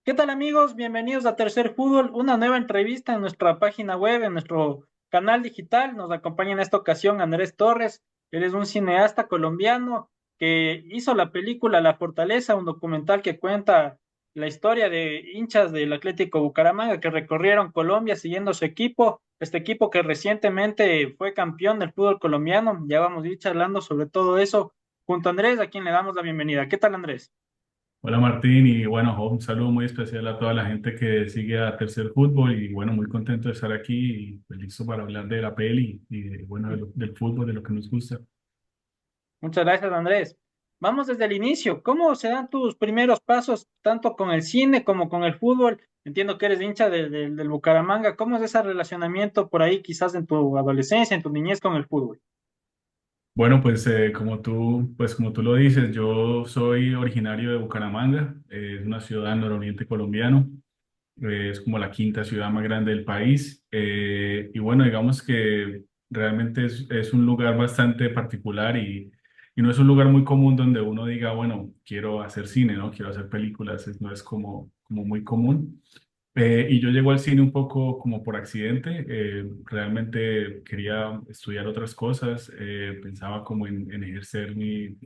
¿Qué tal amigos? Bienvenidos a Tercer Fútbol, una nueva entrevista en nuestra página web, en nuestro canal digital. Nos acompaña en esta ocasión Andrés Torres. Él es un cineasta colombiano que hizo la película La Fortaleza, un documental que cuenta la historia de hinchas del Atlético Bucaramanga que recorrieron Colombia siguiendo su equipo, este equipo que recientemente fue campeón del fútbol colombiano. Ya vamos a ir charlando sobre todo eso junto a Andrés, a quien le damos la bienvenida. ¿Qué tal, Andrés? Hola Martín y bueno, un saludo muy especial a toda la gente que sigue a Tercer Fútbol y bueno, muy contento de estar aquí y pues, listo para hablar de la peli y bueno, del fútbol, de lo que nos gusta. Muchas gracias, Andrés. Vamos desde el inicio. ¿Cómo se dan tus primeros pasos, tanto con el cine como con el fútbol? Entiendo que eres hincha del Bucaramanga. ¿Cómo es ese relacionamiento por ahí, quizás en tu adolescencia, en tu niñez con el fútbol? Bueno, pues como tú lo dices, yo soy originario de Bucaramanga, es una ciudad en nororiente colombiano, es como la quinta ciudad más grande del país y bueno, digamos que realmente es un lugar bastante particular y no es un lugar muy común donde uno diga, bueno, quiero hacer cine, ¿no? Quiero hacer películas, no es como muy común. Y yo llego al cine un poco como por accidente, realmente quería estudiar otras cosas, pensaba como en ejercer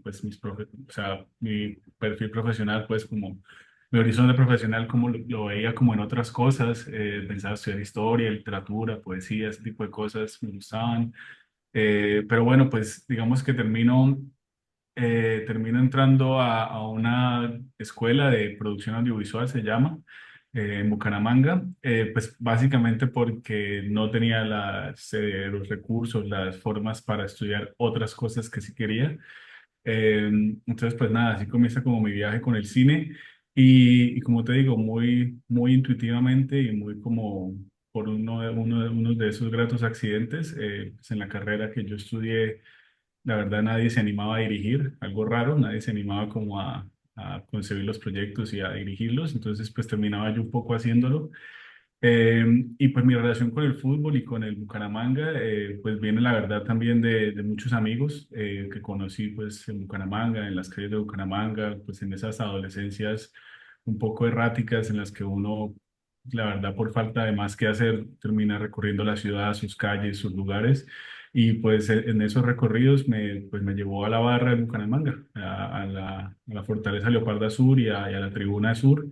o sea, mi perfil profesional, pues como mi horizonte profesional, como lo veía como en otras cosas, pensaba estudiar historia, literatura, poesía, ese tipo de cosas me gustaban. Pero bueno, pues digamos que termino entrando a una escuela de producción audiovisual, se llama, en Bucaramanga, pues básicamente porque no tenía los recursos, las formas para estudiar otras cosas que sí quería. Eh, entonces, pues nada, así comienza como mi viaje con el cine y como te digo, muy intuitivamente y muy como por uno de esos gratos accidentes, pues en la carrera que yo estudié, la verdad nadie se animaba a dirigir, algo raro, nadie se animaba como a concebir los proyectos y a dirigirlos, entonces pues terminaba yo un poco haciéndolo. Y pues mi relación con el fútbol y con el Bucaramanga, pues viene la verdad también de muchos amigos que conocí pues en Bucaramanga, en las calles de Bucaramanga, pues en esas adolescencias un poco erráticas en las que uno, la verdad por falta de más que hacer, termina recorriendo la ciudad, sus calles, sus lugares. Y pues en esos recorridos pues me llevó a la barra de Bucaramanga, a la Fortaleza Leoparda Sur y a la Tribuna Sur,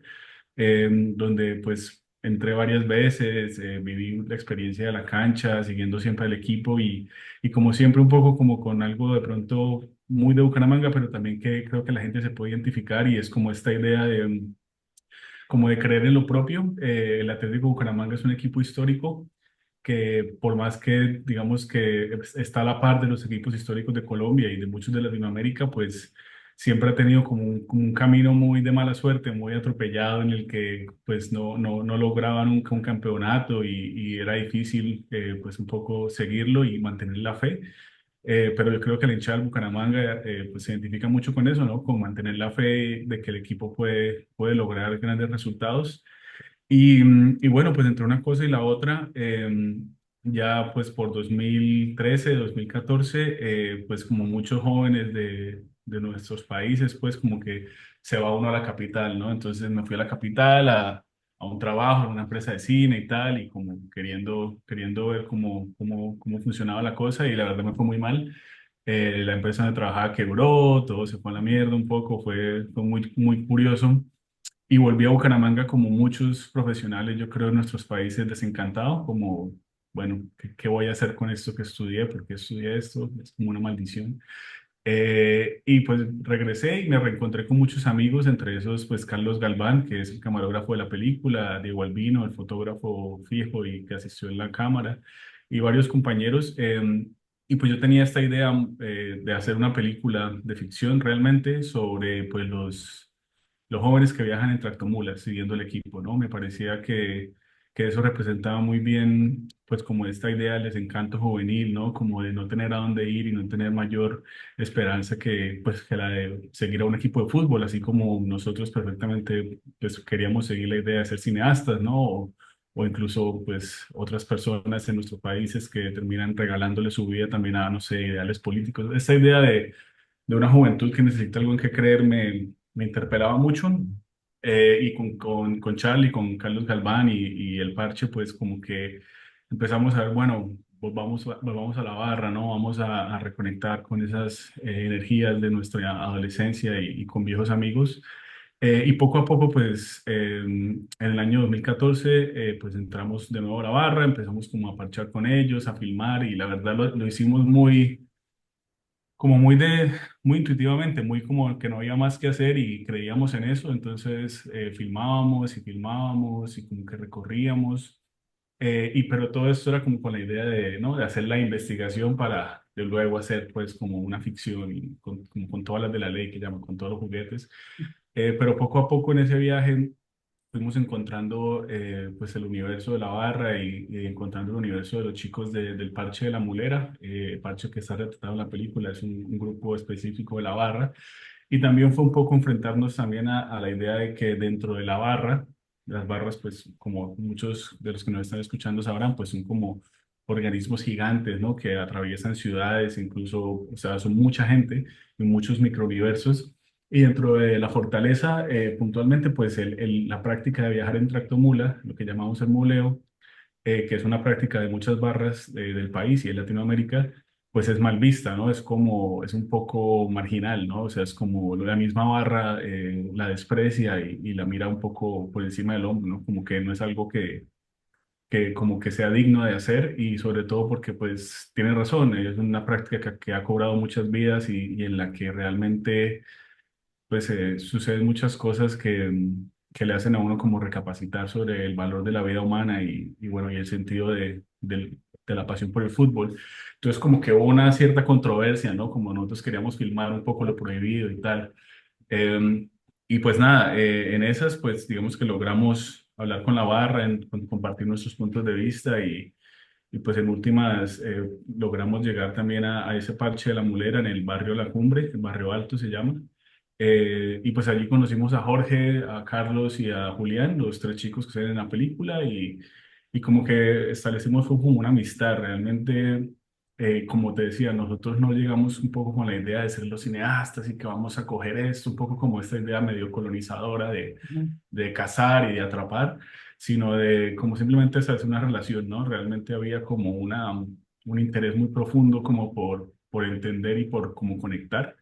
donde pues entré varias veces, viví la experiencia de la cancha, siguiendo siempre al equipo y como siempre un poco como con algo de pronto muy de Bucaramanga, pero también que creo que la gente se puede identificar y es como esta idea como de creer en lo propio. El Atlético Bucaramanga es un equipo histórico que por más que digamos que está a la par de los equipos históricos de Colombia y de muchos de Latinoamérica, pues siempre ha tenido como un camino muy de mala suerte, muy atropellado en el que pues no lograba nunca un campeonato y era difícil pues un poco seguirlo y mantener la fe. Pero yo creo que la hinchada del Bucaramanga pues se identifica mucho con eso, ¿no? Con mantener la fe de que el equipo puede lograr grandes resultados. Y bueno, pues entre una cosa y la otra, ya pues por 2013, 2014, pues como muchos jóvenes de nuestros países, pues como que se va uno a la capital, ¿no? Entonces me fui a la capital a un trabajo en una empresa de cine y tal, y como queriendo ver cómo funcionaba la cosa, y la verdad me fue muy mal. La empresa donde trabajaba quebró, todo se fue a la mierda un poco, fue muy curioso. Y volví a Bucaramanga como muchos profesionales, yo creo, en nuestros países desencantados, como, bueno, ¿qué voy a hacer con esto que estudié? ¿Por qué estudié esto? Es como una maldición. Y pues regresé y me reencontré con muchos amigos, entre esos, pues Carlos Galván, que es el camarógrafo de la película, Diego Albino, el fotógrafo fijo y que asistió en la cámara, y varios compañeros. Y pues yo tenía esta idea de hacer una película de ficción realmente sobre pues los jóvenes que viajan en tractomulas siguiendo el equipo, ¿no? Me parecía que eso representaba muy bien, pues como esta idea del desencanto juvenil, ¿no? Como de no tener a dónde ir y no tener mayor esperanza pues, que la de seguir a un equipo de fútbol, así como nosotros perfectamente, pues queríamos seguir la idea de ser cineastas, ¿no? O incluso, pues, otras personas en nuestros países que terminan regalándole su vida también a, no sé, ideales políticos. Esta idea de una juventud que necesita algo en que creer me interpelaba mucho Y con Charlie, con Carlos Galván y el Parche, pues como que empezamos a ver, bueno, volvamos a la barra, ¿no? Vamos a reconectar con esas energías de nuestra adolescencia y con viejos amigos. Y poco a poco, pues en el año 2014, pues entramos de nuevo a la barra, empezamos como a parchar con ellos, a filmar y la verdad lo hicimos como muy intuitivamente, muy como que no había más que hacer y creíamos en eso, entonces filmábamos y como que recorríamos, pero todo esto era como con la idea de, ¿no? De hacer la investigación para de luego hacer pues como una ficción y como con todas las de la ley que llaman, con todos los juguetes. Pero poco a poco en ese viaje fuimos encontrando pues el universo de la barra y encontrando el universo de los chicos del Parche de la Mulera, el parche que está retratado en la película, es un grupo específico de la barra, y también fue un poco enfrentarnos también a la idea de que dentro de la barra, las barras pues como muchos de los que nos están escuchando sabrán, pues son como organismos gigantes, ¿no? Que atraviesan ciudades, incluso, o sea, son mucha gente y muchos microuniversos. Y dentro de la fortaleza, puntualmente, pues la práctica de viajar en tractomula, lo que llamamos el muleo, que es una práctica de muchas barras del país y en Latinoamérica, pues es mal vista, ¿no? Es un poco marginal, ¿no? O sea, es como la misma barra la desprecia y la mira un poco por encima del hombro, ¿no? Como que no es algo que como que sea digno de hacer y sobre todo porque pues tiene razón, es una práctica que ha cobrado muchas vidas y en la que realmente pues suceden muchas cosas que le hacen a uno como recapacitar sobre el valor de la vida humana y bueno, y el sentido de la pasión por el fútbol. Entonces como que hubo una cierta controversia, ¿no? Como nosotros queríamos filmar un poco lo prohibido y tal. Eh, y pues nada, en esas pues digamos que logramos hablar con la barra, compartir nuestros puntos de vista y pues en últimas logramos llegar también a ese parche de la Mulera en el barrio La Cumbre, el barrio Alto se llama. Y pues allí conocimos a Jorge, a Carlos y a Julián, los tres chicos que salen en la película y como que establecimos fue como una amistad. Realmente, como te decía, nosotros no llegamos un poco con la idea de ser los cineastas y que vamos a coger esto, un poco como esta idea medio colonizadora Ujú. de cazar y de atrapar, sino de como simplemente hacer una relación, ¿no? Realmente había como un interés muy profundo como por entender y por como conectar.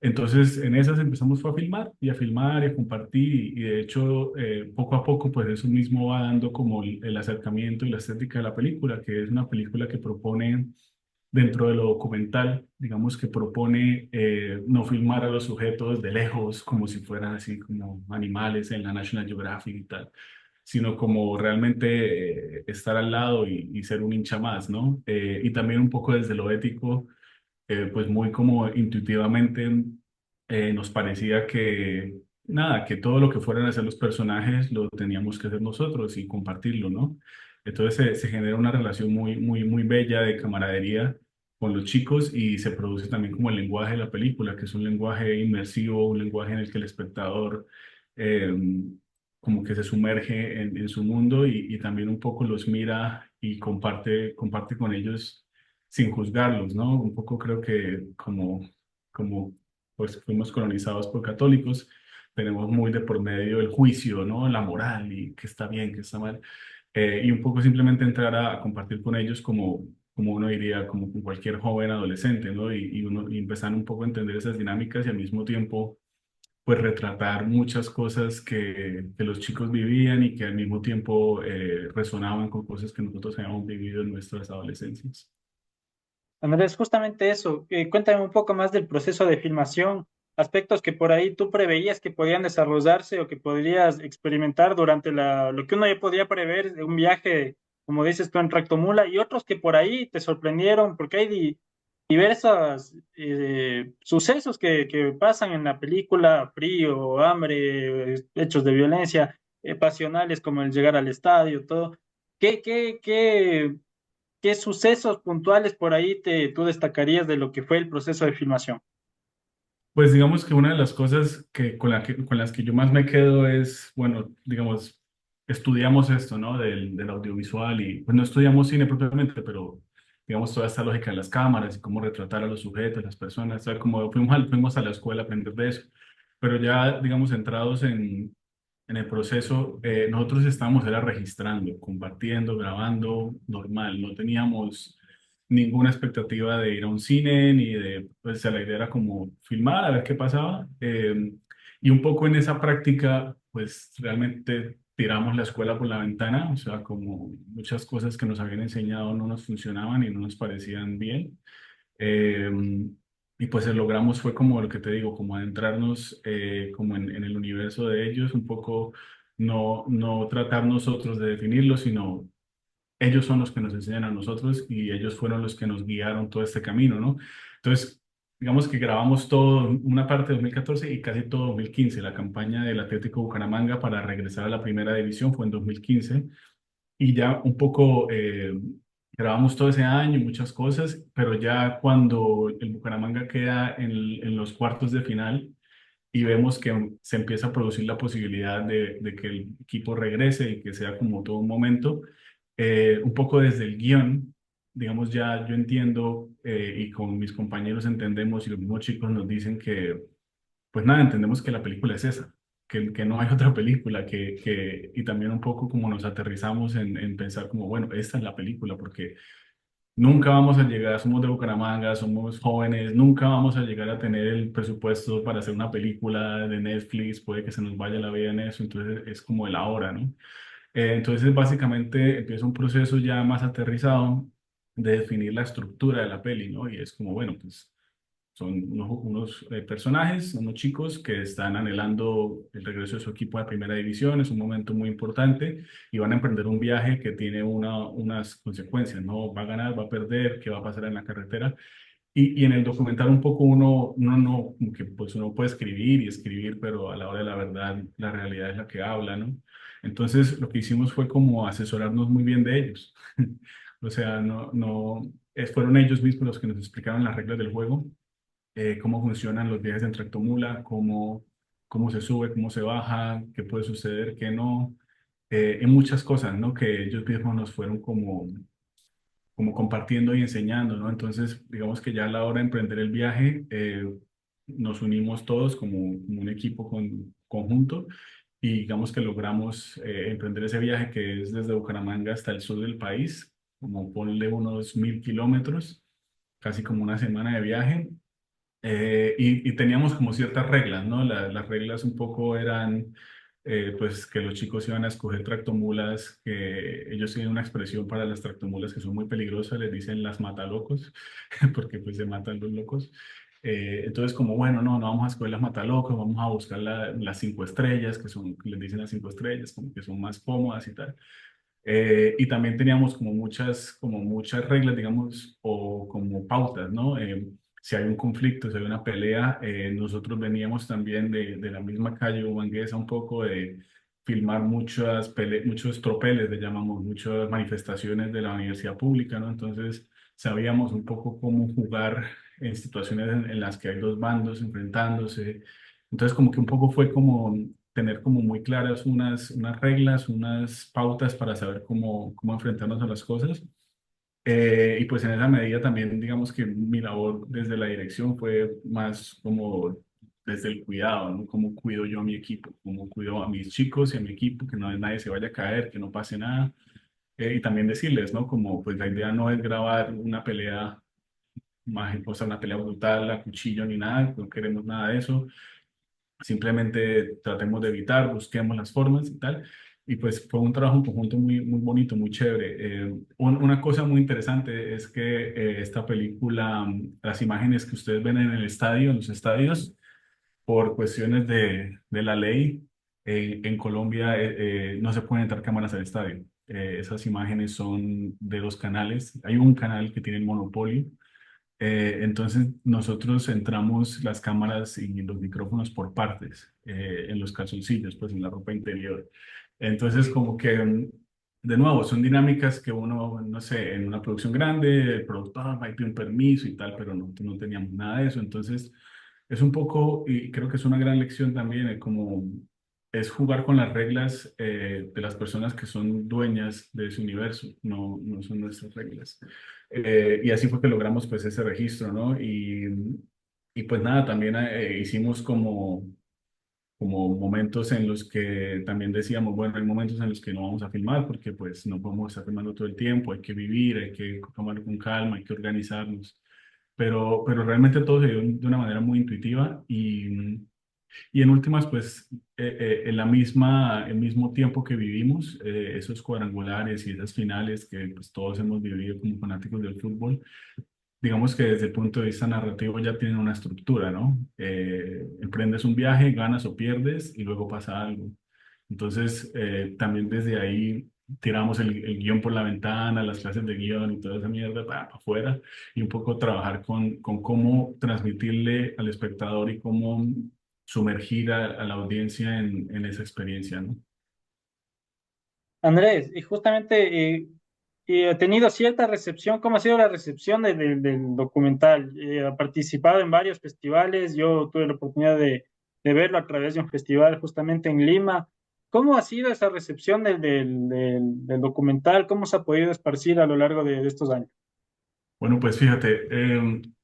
Entonces, en esas empezamos fue a filmar y a filmar y a compartir y de hecho, poco a poco, pues eso mismo va dando como el acercamiento y la estética de la película, que es una película que propone, dentro de lo documental, digamos que propone no filmar a los sujetos de lejos como si fueran así como animales en la National Geographic y tal, sino como realmente estar al lado y ser un hincha más, ¿no? Y también un poco desde lo ético pues muy como intuitivamente nos parecía que nada, que todo lo que fueran a hacer los personajes lo teníamos que hacer nosotros y compartirlo, ¿no? Entonces se genera una relación muy bella de camaradería con los chicos y se produce también como el lenguaje de la película, que es un lenguaje inmersivo, un lenguaje en el que el espectador eh, como que se sumerge en su mundo y también un poco los mira y comparte con ellos sin juzgarlos, ¿no? Un poco creo que como pues fuimos colonizados por católicos, tenemos muy de por medio el juicio, ¿no? La moral y qué está bien, qué está mal. Y un poco simplemente entrar a compartir con ellos como uno diría, como con cualquier joven adolescente, ¿no? Y empezar un poco a entender esas dinámicas y al mismo tiempo pues retratar muchas cosas que los chicos vivían y que al mismo tiempo resonaban con cosas que nosotros habíamos vivido en nuestras adolescencias. Andrés, justamente eso. Cuéntame un poco más del proceso de filmación, aspectos que por ahí tú preveías que podían desarrollarse o que podrías experimentar durante lo que uno ya podía prever de un viaje, como dices tú, en tractomula, y otros que por ahí te sorprendieron, porque hay diversos sucesos que pasan en la película, frío, hambre, hechos de violencia, pasionales como el llegar al estadio, todo. ¿Qué sucesos puntuales por ahí tú destacarías de lo que fue el proceso de filmación? Pues digamos que una de las cosas con las que yo más me quedo es, bueno, digamos, estudiamos esto, ¿no? Del audiovisual y pues no estudiamos cine propiamente, pero digamos toda esta lógica de las cámaras y cómo retratar a los sujetos, las personas, ¿sabes? Como fuimos a la escuela a aprender de eso, pero ya, digamos, centrados en el proceso, nosotros estábamos era registrando, compartiendo, grabando, normal. No teníamos ninguna expectativa de ir a un cine, ni de, pues la idea era como filmar, a ver qué pasaba. Y un poco en esa práctica, pues realmente tiramos la escuela por la ventana, o sea, como muchas cosas que nos habían enseñado no nos funcionaban y no nos parecían bien. Eh, y pues el logramos fue como lo que te digo, como adentrarnos como en el universo de ellos, un poco no tratar nosotros de definirlo, sino ellos son los que nos enseñan a nosotros y ellos fueron los que nos guiaron todo este camino, ¿no? Entonces, digamos que grabamos todo, una parte de 2014 y casi todo 2015. La campaña del Atlético Bucaramanga para regresar a la primera división fue en 2015 y ya un poco grabamos todo ese año, muchas cosas, pero ya cuando el Bucaramanga queda en los cuartos de final y vemos que se empieza a producir la posibilidad de que el equipo regrese y que sea como todo un momento, un poco desde el guión, digamos ya yo entiendo y con mis compañeros entendemos y los mismos chicos nos dicen que pues nada, entendemos que la película es esa, que no hay otra película, y también un poco como nos aterrizamos en pensar como, bueno, esta es la película, porque nunca vamos a llegar, somos de Bucaramanga, somos jóvenes, nunca vamos a llegar a tener el presupuesto para hacer una película de Netflix, puede que se nos vaya la vida en eso, entonces es como el ahora, ¿no? Entonces básicamente empieza un proceso ya más aterrizado de definir la estructura de la peli, ¿no? Y es como, bueno, pues son unos personajes, unos chicos que están anhelando el regreso de su equipo a primera división. Es un momento muy importante y van a emprender un viaje que tiene unas consecuencias, ¿no? Va a ganar, va a perder, qué va a pasar en la carretera. Y en el documental un poco uno no, como que pues uno puede escribir y escribir, pero a la hora de la verdad, la realidad es la que habla, ¿no? Entonces lo que hicimos fue como asesorarnos muy bien de ellos. O sea, fueron ellos mismos los que nos explicaron las reglas del juego, cómo funcionan los viajes en tractomula, cómo se sube, cómo se baja, qué puede suceder, qué no, y muchas cosas, ¿no? Que ellos mismos nos fueron como compartiendo y enseñando, ¿no? Entonces, digamos que ya a la hora de emprender el viaje, nos unimos todos como un equipo conjunto y digamos que logramos emprender ese viaje que es desde Bucaramanga hasta el sur del país, como ponle unos 1000 kilómetros, casi como una semana de viaje. Y teníamos como ciertas reglas, ¿no? Las reglas un poco eran, pues, que los chicos iban a escoger tractomulas, que ellos tienen una expresión para las tractomulas que son muy peligrosas, les dicen las matalocos, porque pues se matan los locos. Entonces, como, bueno, no vamos a escoger las matalocos, vamos a buscar las 5 estrellas, les dicen las 5 estrellas, como que son más cómodas y tal. Y también teníamos como muchas reglas, digamos, o como pautas, ¿no? Si hay un conflicto, si hay una pelea, nosotros veníamos también de la misma calle Humanguesa un poco de filmar muchos tropeles, le llamamos, muchas manifestaciones de la universidad pública, ¿no? Entonces sabíamos un poco cómo jugar en situaciones en las que hay dos bandos enfrentándose. Entonces como que un poco fue como tener como muy claras unas reglas, unas pautas para saber cómo enfrentarnos a las cosas. Y pues en esa medida también, digamos que mi labor desde la dirección fue más como desde el cuidado, ¿no? Cómo cuido yo a mi equipo, cómo cuido a mis chicos y a mi equipo, que nadie se vaya a caer, que no pase nada. Y también decirles, ¿no? Como pues la idea no es grabar una pelea o sea, una pelea brutal a cuchillo ni nada, no queremos nada de eso. Simplemente tratemos de evitar, busquemos las formas y tal. Y pues fue un trabajo en conjunto muy, muy bonito, muy chévere. Una cosa muy interesante es que esta película, las imágenes que ustedes ven en el estadio, en los estadios, por cuestiones de la ley, en Colombia no se pueden entrar cámaras al estadio. Esas imágenes son de 2 canales. Hay un canal que tiene el monopolio, entonces nosotros centramos las cámaras y los micrófonos por partes, en los calzoncillos, pues en la ropa interior. Entonces como que, de nuevo, son dinámicas que uno, no sé, en una producción grande, el productor va a pedir un permiso y tal, pero no teníamos nada de eso. Entonces es un poco, y creo que es una gran lección también, como es jugar con las reglas de las personas que son dueñas de ese universo, no son nuestras reglas. Y así fue que logramos pues ese registro, ¿no? Y pues nada, también hicimos como como momentos en los que también decíamos, bueno, hay momentos en los que no vamos a filmar porque pues no podemos estar filmando todo el tiempo, hay que vivir, hay que tomarlo con calma, hay que organizarnos. Pero realmente todo se dio de una manera muy intuitiva y en últimas, pues, en el mismo tiempo que vivimos, esos cuadrangulares y esas finales que pues, todos hemos vivido como fanáticos del fútbol, digamos que desde el punto de vista narrativo ya tienen una estructura, ¿no? Emprendes un viaje, ganas o pierdes y luego pasa algo. Entonces, también desde ahí tiramos el guión por la ventana, las clases de guión y toda esa mierda para afuera y un poco trabajar con cómo transmitirle al espectador y cómo sumergir a la audiencia en esa experiencia, ¿no? Andrés, y justamente he tenido cierta recepción. ¿Cómo ha sido la recepción del documental? Ha participado en varios festivales, yo tuve la oportunidad de verlo a través de un festival justamente en Lima. ¿Cómo ha sido esa recepción del documental? ¿Cómo se ha podido esparcir a lo largo de estos años? Bueno, pues fíjate,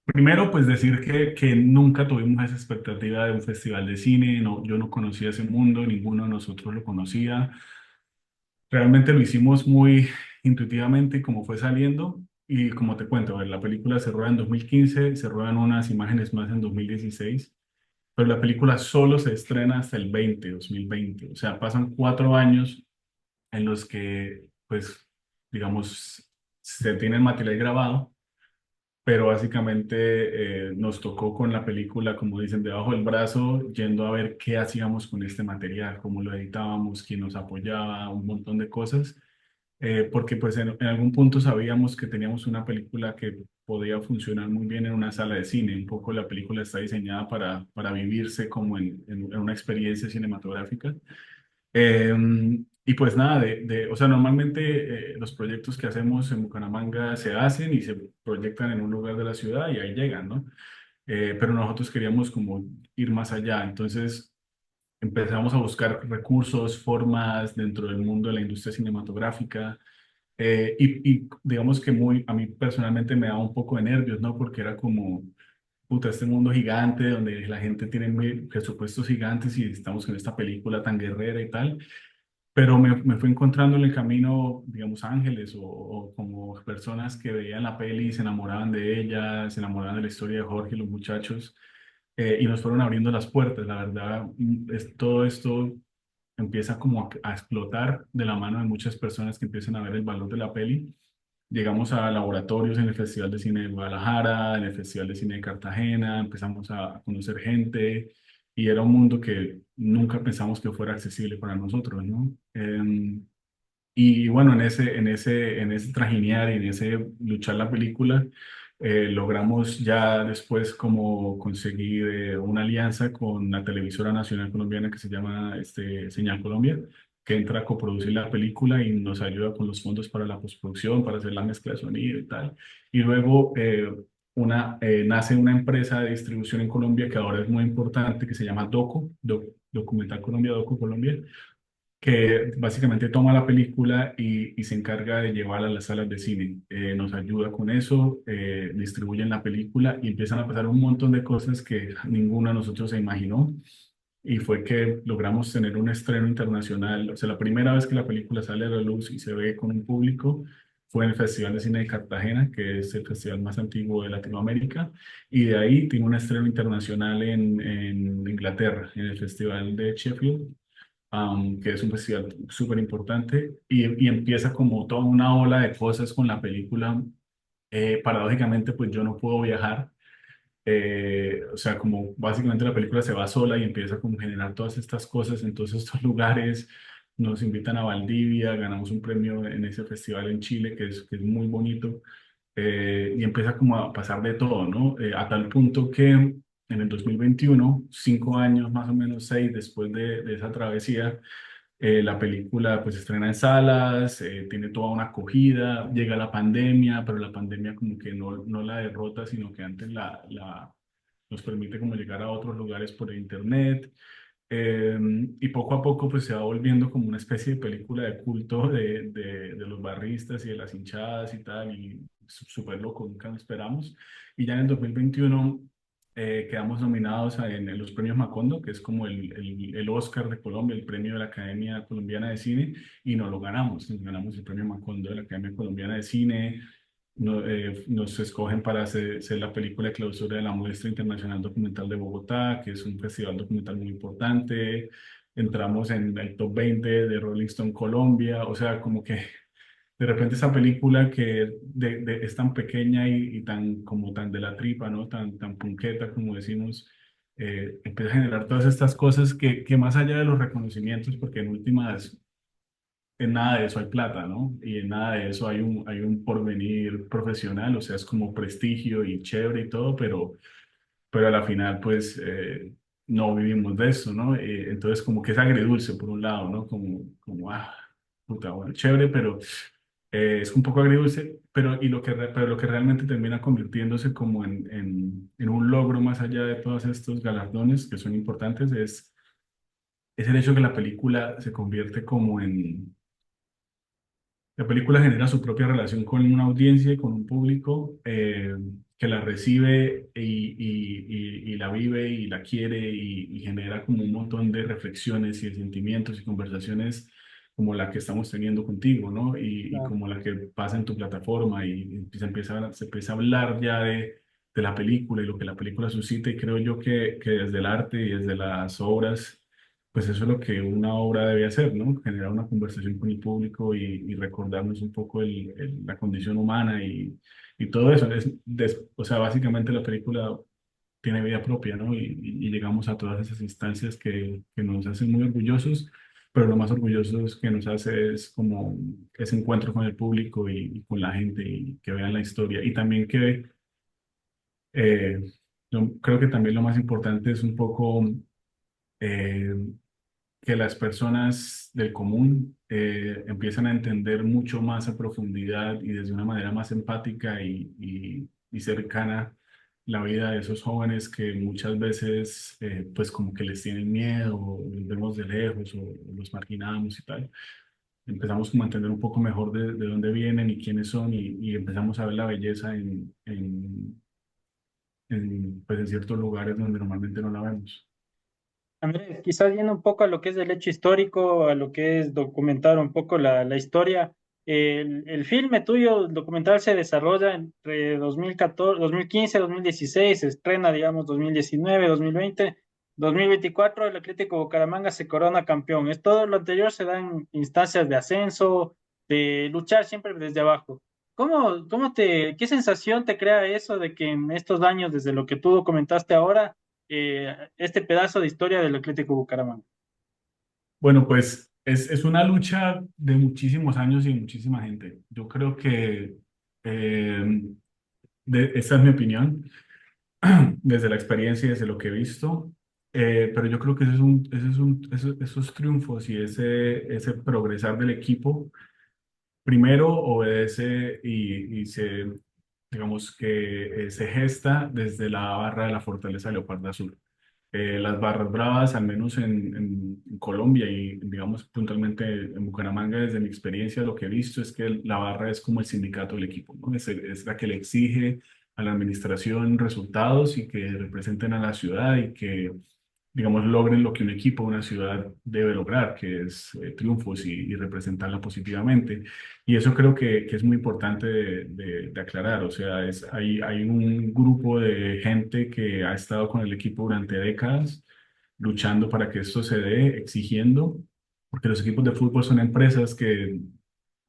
primero pues decir que nunca tuvimos esa expectativa de un festival de cine, no, yo no conocía ese mundo, ninguno de nosotros lo conocía. Realmente lo hicimos muy intuitivamente como fue saliendo y como te cuento, a ver, la película se rueda en 2015, se ruedan unas imágenes más en 2016, pero la película solo se estrena hasta el 2020, o sea, pasan 4 años en los que, pues, digamos, se tiene el material grabado, pero básicamente nos tocó con la película, como dicen, debajo del brazo, yendo a ver qué hacíamos con este material, cómo lo editábamos, quién nos apoyaba, un montón de cosas, porque pues en algún punto sabíamos que teníamos una película que podía funcionar muy bien en una sala de cine. Un poco la película está diseñada para vivirse como en una experiencia cinematográfica. Eh, y pues nada, o sea, normalmente los proyectos que hacemos en Bucaramanga se hacen y se proyectan en un lugar de la ciudad y ahí llegan, ¿no? Pero nosotros queríamos como ir más allá, entonces empezamos a buscar recursos, formas dentro del mundo de la industria cinematográfica y digamos que a mí personalmente me daba un poco de nervios, ¿no? Porque era como, puta, este mundo gigante donde la gente tiene presupuestos gigantes y estamos en esta película tan guerrera y tal. Pero me fui encontrando en el camino, digamos, ángeles o como personas que veían la peli y se enamoraban de ella, se enamoraban de la historia de Jorge y los muchachos, y nos fueron abriendo las puertas. La verdad, todo esto empieza como a explotar de la mano de muchas personas que empiezan a ver el valor de la peli. Llegamos a laboratorios en el Festival de Cine de Guadalajara, en el Festival de Cine de Cartagena, empezamos a conocer gente y era un mundo que nunca pensamos que fuera accesible para nosotros, ¿no? Y bueno, en ese trajinear y en ese luchar la película, logramos ya después como conseguir una alianza con la televisora nacional colombiana que se llama Señal Colombia, que entra a coproducir la película y nos ayuda con los fondos para la postproducción, para hacer la mezcla de sonido y tal. Y luego nace una empresa de distribución en Colombia que ahora es muy importante, que se llama Documental Colombia, Docu Colombia, que básicamente toma la película y se encarga de llevarla a las salas de cine. Nos ayuda con eso, distribuyen la película y empiezan a pasar un montón de cosas que ninguno de nosotros se imaginó. Y fue que logramos tener un estreno internacional. O sea, la primera vez que la película sale a la luz y se ve con un público fue en el Festival de Cine de Cartagena, que es el festival más antiguo de Latinoamérica. Y de ahí tiene un estreno internacional en Inglaterra, en el Festival de Sheffield, que es un festival súper importante, y empieza como toda una ola de cosas con la película. Paradójicamente, pues yo no puedo viajar, o sea, como básicamente la película se va sola y empieza como a generar todas estas cosas en todos estos lugares. Nos invitan a Valdivia, ganamos un premio en ese festival en Chile que es muy bonito, y empieza como a pasar de todo, ¿no? A tal punto que en el 2021, 5 años más o menos, 6 después de esa travesía, la película pues se estrena en salas, tiene toda una acogida, llega la pandemia, pero la pandemia como que no la derrota, sino que antes nos permite como llegar a otros lugares por internet. Eh, y poco a poco pues se va volviendo como una especie de película de culto de los barristas y de las hinchadas y tal, y súper loco, nunca lo esperamos. Y ya en el 2021 quedamos nominados en los premios Macondo, que es como el Oscar de Colombia, el premio de la Academia Colombiana de Cine, y no lo ganamos. Nos ganamos el premio Macondo de la Academia Colombiana de Cine. Nos escogen para ser la película de clausura de la Muestra Internacional Documental de Bogotá, que es un festival documental muy importante. Entramos en el top 20 de Rolling Stone Colombia, o sea, como que de repente esa película que es tan pequeña y tan como tan de la tripa, ¿no? Tan punqueta, como decimos, empieza a generar todas estas cosas que más allá de los reconocimientos, porque en últimas, en nada de eso hay plata, ¿no? Y en nada de eso hay un porvenir profesional, o sea, es como prestigio y chévere y todo, pero a la final, pues, no vivimos de eso, ¿no? Entonces, como que es agridulce, por un lado, ¿no? Puta, bueno, chévere, pero es un poco agridulce, pero lo que realmente termina convirtiéndose como en un logro más allá de todos estos galardones que son importantes es el hecho que la película se convierte como en la película genera su propia relación con una audiencia y con un público que la recibe y la vive y la quiere y genera como un montón de reflexiones y de sentimientos y conversaciones como la que estamos teniendo contigo, ¿no? Y Claro. como la que pasa en tu plataforma y se empieza a hablar ya de la película y lo que la película suscita y creo yo que desde el arte y desde las obras pues eso es lo que una obra debe hacer, ¿no? Generar una conversación con el público y recordarnos un poco la condición humana y todo eso. O sea, básicamente la película tiene vida propia, ¿no? Y llegamos a todas esas instancias que nos hacen muy orgullosos, pero lo más orgulloso es que nos hace es como ese encuentro con el público y con la gente y que vean la historia. Y también que eh, yo creo que también lo más importante es un poco... eh, que las personas del común empiezan a entender mucho más a profundidad y desde una manera más empática y cercana la vida de esos jóvenes que muchas veces pues como que les tienen miedo o los vemos de lejos o los marginamos y tal. Empezamos como a entender un poco mejor de dónde vienen y quiénes son y empezamos a ver la belleza pues en ciertos lugares donde normalmente no la vemos. Andrés, quizás yendo un poco a lo que es el hecho histórico, a lo que es documentar un poco la historia. El filme tuyo, el documental, se desarrolla entre 2014, 2015, 2016, se estrena, digamos, 2019, 2020, 2024, el Atlético Bucaramanga se corona campeón. Es todo lo anterior se da en instancias de ascenso, de luchar siempre desde abajo. Qué sensación te crea eso de que en estos años, desde lo que tú documentaste ahora, este pedazo de historia del Atlético Bucaramanga? Bueno, pues es una lucha de muchísimos años y de muchísima gente. Yo creo que eh, esa es mi opinión, desde la experiencia y desde lo que he visto. Pero yo creo que esos triunfos y ese progresar del equipo, primero obedece digamos que se gesta desde la barra de la Fortaleza Leopardo Azul. Las barras bravas, al menos en Colombia y digamos puntualmente en Bucaramanga, desde mi experiencia, lo que he visto es que la barra es como el sindicato del equipo, ¿no? Es la que le exige a la administración resultados y que representen a la ciudad y que, digamos, logren lo que un equipo, una ciudad debe lograr, que es triunfos y representarla positivamente. Y eso creo que es muy importante de aclarar. O sea, hay un grupo de gente que ha estado con el equipo durante décadas luchando para que esto se dé, exigiendo, porque los equipos de fútbol son empresas que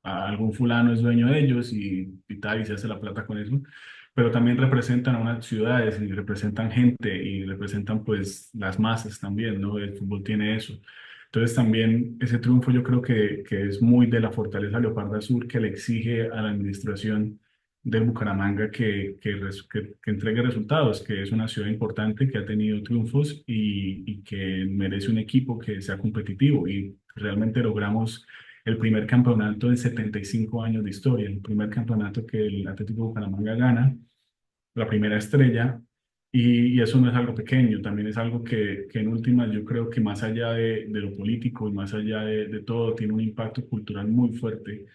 algún fulano es dueño de ellos y tal, y se hace la plata con eso, pero también representan a unas ciudades y representan gente y representan pues las masas también, ¿no? El fútbol tiene eso. Entonces también ese triunfo yo creo que es muy de la Fortaleza Leoparda Sur que le exige a la administración del Bucaramanga que entregue resultados, que es una ciudad importante que ha tenido triunfos y que merece un equipo que sea competitivo y realmente logramos el primer campeonato en 75 años de historia, el primer campeonato que el Atlético Bucaramanga gana, la primera estrella, y eso no es algo pequeño, también es algo que en últimas yo creo que más allá de lo político y más allá de todo, tiene un impacto cultural muy fuerte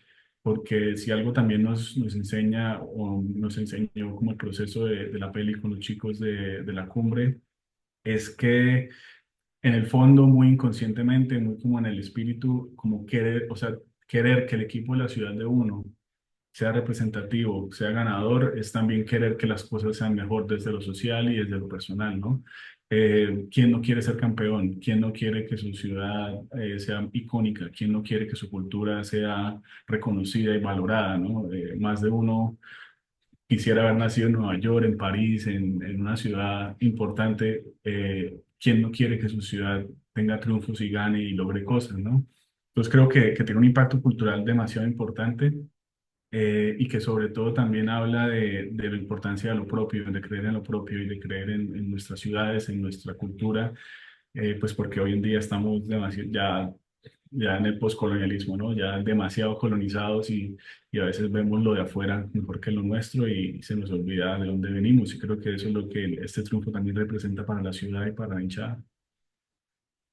porque si algo también nos enseña o nos enseñó como el proceso de la peli con los chicos de la cumbre, es que en el fondo, muy inconscientemente, muy como en el espíritu, como querer, o sea, querer que el equipo de la ciudad de uno sea representativo, sea ganador, es también querer que las cosas sean mejor desde lo social y desde lo personal, ¿no? ¿Quién no quiere ser campeón? ¿Quién no quiere que su ciudad sea icónica? ¿Quién no quiere que su cultura sea reconocida y valorada, ¿no? Más de uno quisiera haber nacido en Nueva York, en París, en una ciudad importante. ¿Quién no quiere que su ciudad tenga triunfos y gane y logre cosas, ¿no? Entonces creo que tiene un impacto cultural demasiado importante, y que sobre todo también habla de la importancia de lo propio, de creer en lo propio y de creer en nuestras ciudades, en nuestra cultura, pues porque hoy en día estamos demasiado, ya en el poscolonialismo, ¿no? Ya demasiado colonizados y a veces vemos lo de afuera mejor que lo nuestro y se nos olvida de dónde venimos, y creo que eso es lo que este triunfo también representa para la ciudad y para la hinchada.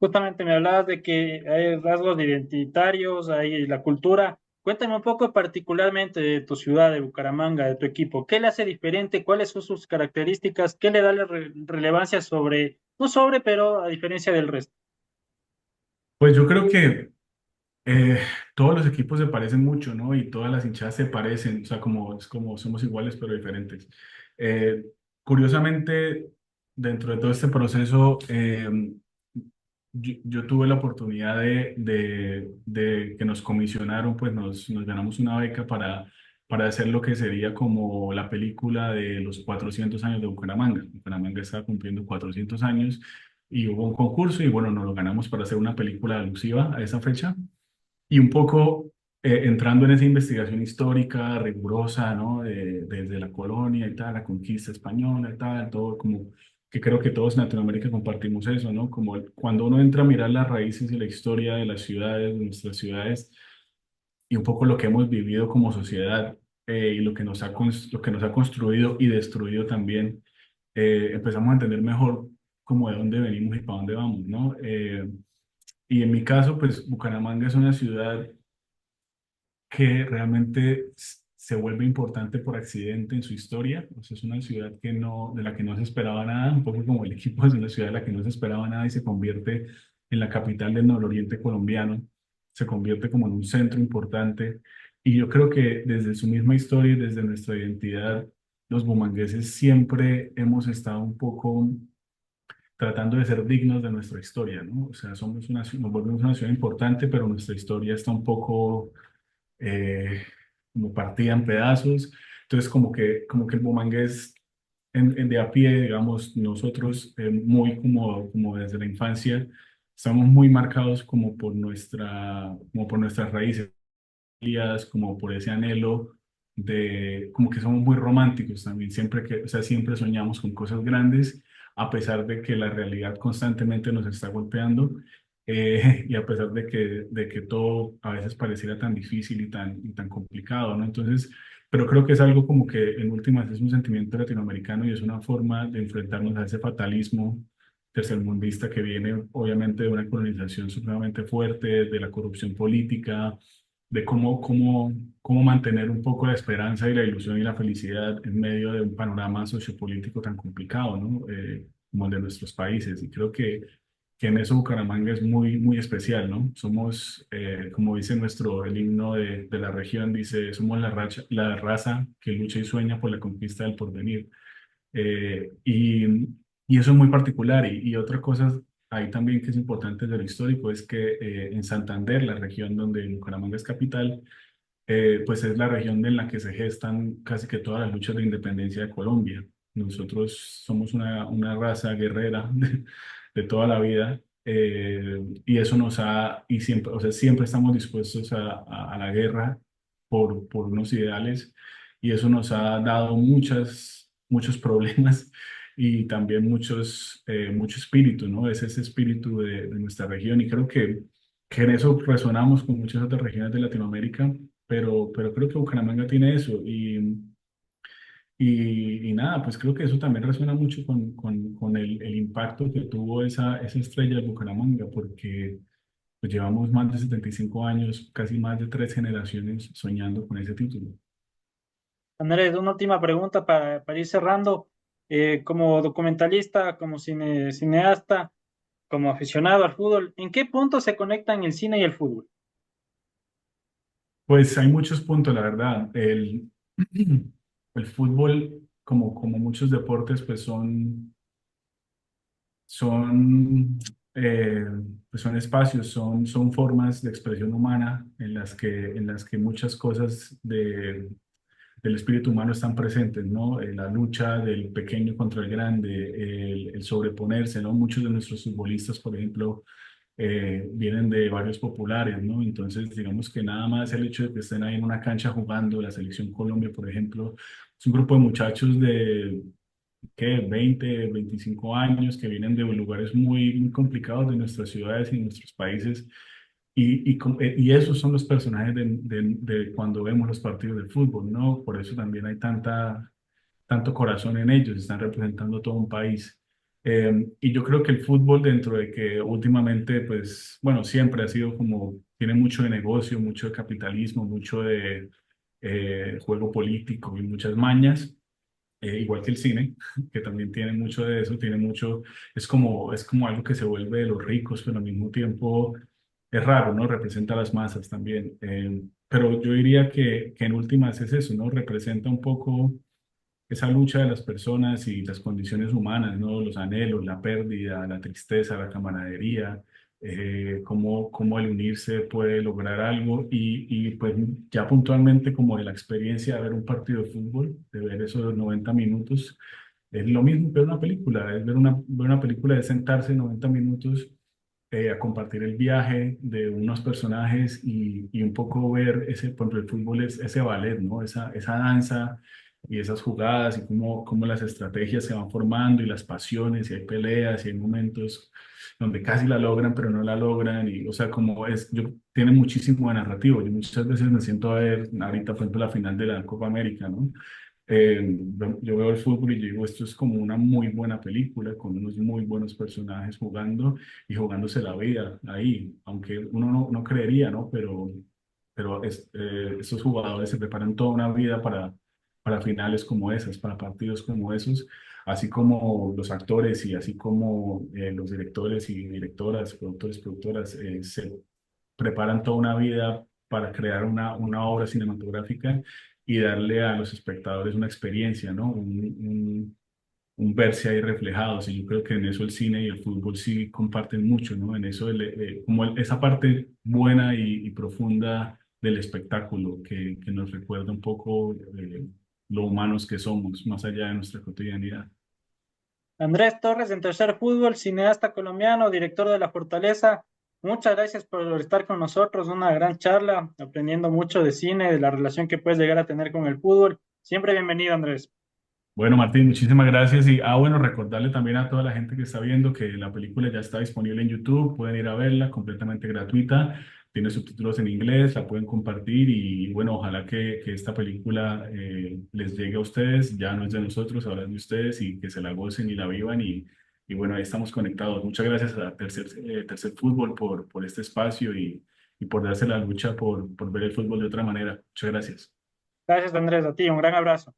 Justamente me hablabas de que hay rasgos identitarios, hay la cultura. Cuéntame un poco particularmente de tu ciudad, de Bucaramanga, de tu equipo. ¿Qué le hace diferente? ¿Cuáles son sus características? ¿Qué le da la relevancia sobre, no sobre, pero a diferencia del resto? Pues yo creo que Eh, todos los equipos se parecen mucho, ¿no? Y todas las hinchadas se parecen, o sea, como, es como somos iguales pero diferentes. Eh, Curiosamente, dentro de todo este proceso, yo tuve la oportunidad de que nos comisionaron, pues nos ganamos una beca para hacer lo que sería como la película de los 400 años de Bucaramanga. Bucaramanga estaba cumpliendo 400 años y hubo un concurso y bueno, nos lo ganamos para hacer una película alusiva a esa fecha. Y un poco entrando en esa investigación histórica rigurosa, ¿no? Desde la colonia y tal, la conquista española y tal, todo como que creo que todos en Latinoamérica compartimos eso, ¿no? Como cuando uno entra a mirar las raíces y la historia de las ciudades, de nuestras ciudades, y un poco lo que hemos vivido como sociedad, y lo que lo que nos ha construido y destruido también, empezamos a entender mejor como de dónde venimos y para dónde vamos, ¿no? Y en mi caso, pues Bucaramanga es una ciudad que realmente se vuelve importante por accidente en su historia. O sea, es una ciudad que no, de la que no se esperaba nada, un poco como el equipo es una ciudad de la que no se esperaba nada y se convierte en la capital del nororiente colombiano, se convierte como en un centro importante. Y yo creo que desde su misma historia y desde nuestra identidad, los bumangueses siempre hemos estado un poco tratando de ser dignos de nuestra historia, ¿no? O sea, somos nos volvemos una ciudad importante, pero nuestra historia está un poco eh, como partida en pedazos. Entonces, como que el bumangués de a pie, digamos, nosotros, muy como desde la infancia, estamos muy marcados como por nuestras raíces, como por ese anhelo como que somos muy románticos también, o sea, siempre soñamos con cosas grandes, a pesar de que la realidad constantemente nos está golpeando, y a pesar de que todo a veces pareciera tan difícil y tan complicado, ¿no? Entonces, pero creo que es algo como que en últimas es un sentimiento latinoamericano y es una forma de enfrentarnos a ese fatalismo tercermundista que viene obviamente de una colonización supremamente fuerte, de la corrupción política, de cómo mantener un poco la esperanza y la ilusión y la felicidad en medio de un panorama sociopolítico tan complicado, ¿no? Como el de nuestros países. Y creo que en eso Bucaramanga es muy especial, ¿no? Somos, como dice el himno de la región, dice, somos la raza que lucha y sueña por la conquista del porvenir. Eh, y, y eso es muy particular. Y otra cosa ahí también que es importante de lo histórico es que en Santander, la región donde Bucaramanga es capital, pues es la región en la que se gestan casi que todas las luchas de independencia de Colombia. Nosotros somos una raza guerrera de toda la vida, y eso y siempre, o sea, siempre estamos dispuestos a la guerra por unos ideales, y eso nos ha dado muchos problemas y también mucho espíritu, ¿no? Es ese espíritu de nuestra región, y creo que en eso resonamos con muchas otras regiones de Latinoamérica, pero creo que Bucaramanga tiene eso. Y nada, pues creo que eso también resuena mucho con el impacto que tuvo esa estrella de Bucaramanga, porque pues llevamos más de 75 años, casi más de 3 generaciones soñando con ese título. Andrés, una última pregunta para ir cerrando. Como documentalista, como cineasta, como aficionado al fútbol, ¿en qué punto se conectan el cine y el fútbol? Pues hay muchos puntos, la verdad. El fútbol, como muchos deportes, pues son, eh, pues son espacios, son formas de expresión humana en las que muchas cosas del espíritu humano están presentes, ¿no? La lucha del pequeño contra el grande, el sobreponerse, ¿no? Muchos de nuestros futbolistas, por ejemplo, vienen de barrios populares, ¿no? Entonces, digamos que nada más el hecho de que estén ahí en una cancha jugando, la Selección Colombia, por ejemplo, es un grupo de muchachos de, ¿qué? 20, 25 años que vienen de lugares muy complicados de nuestras ciudades y de nuestros países. Y esos son los personajes de cuando vemos los partidos de fútbol, ¿no? Por eso también hay tanto corazón en ellos, están representando todo un país. Y yo creo que el fútbol, dentro de que últimamente, pues, bueno, siempre ha sido como, tiene mucho de negocio, mucho de capitalismo, mucho de juego político y muchas mañas, igual que el cine, que también tiene mucho de eso, tiene mucho, es como algo que se vuelve de los ricos, pero al mismo tiempo es raro, ¿no? Representa a las masas también. Pero yo diría que en últimas es eso, ¿no? Representa un poco esa lucha de las personas y las condiciones humanas, ¿no? Los anhelos, la pérdida, la tristeza, la camaradería, cómo el unirse puede lograr algo y pues ya puntualmente como de la experiencia de ver un partido de fútbol, de ver esos 90 minutos, es lo mismo que ver una película, es ver una película de sentarse 90 minutos a compartir el viaje de unos personajes y un poco ver ese, por ejemplo, el fútbol es ese ballet, ¿no? Esa danza y esas jugadas y cómo las estrategias se van formando y las pasiones y hay peleas y hay momentos donde casi la logran pero no la logran y o sea tiene muchísimo de narrativo. Yo muchas veces me siento a ver ahorita por ejemplo la final de la Copa América, ¿no? Yo veo el fútbol y yo digo, esto es como una muy buena película con unos muy buenos personajes jugando y jugándose la vida ahí, aunque uno no creería, ¿no? Pero estos jugadores se preparan toda una vida para finales como esas, para partidos como esos, así como los actores y así como los directores y directoras, productores, productoras, se preparan toda una vida para crear una obra cinematográfica y darle a los espectadores una experiencia, ¿no? Un verse ahí reflejados. Y yo creo que en eso el cine y el fútbol sí comparten mucho, ¿no? En eso, esa parte buena y profunda del espectáculo que nos recuerda un poco lo humanos que somos, más allá de nuestra cotidianidad. Andrés Torres, en Tercer Fútbol, cineasta colombiano, director de La Fortaleza. Muchas gracias por estar con nosotros. Una gran charla, aprendiendo mucho de cine, de la relación que puedes llegar a tener con el fútbol. Siempre bienvenido, Andrés. Bueno, Martín, muchísimas gracias. Y, bueno, recordarle también a toda la gente que está viendo que la película ya está disponible en YouTube. Pueden ir a verla completamente gratuita. Tiene subtítulos en inglés, la pueden compartir y, bueno, ojalá que esta película les llegue a ustedes. Ya no es de nosotros, ahora es de ustedes y que se la gocen y la vivan. Y bueno, ahí estamos conectados. Muchas gracias a Tercer Fútbol por este espacio y por darse la lucha por ver el fútbol de otra manera. Muchas gracias. Gracias, Andrés, a ti. Un gran abrazo.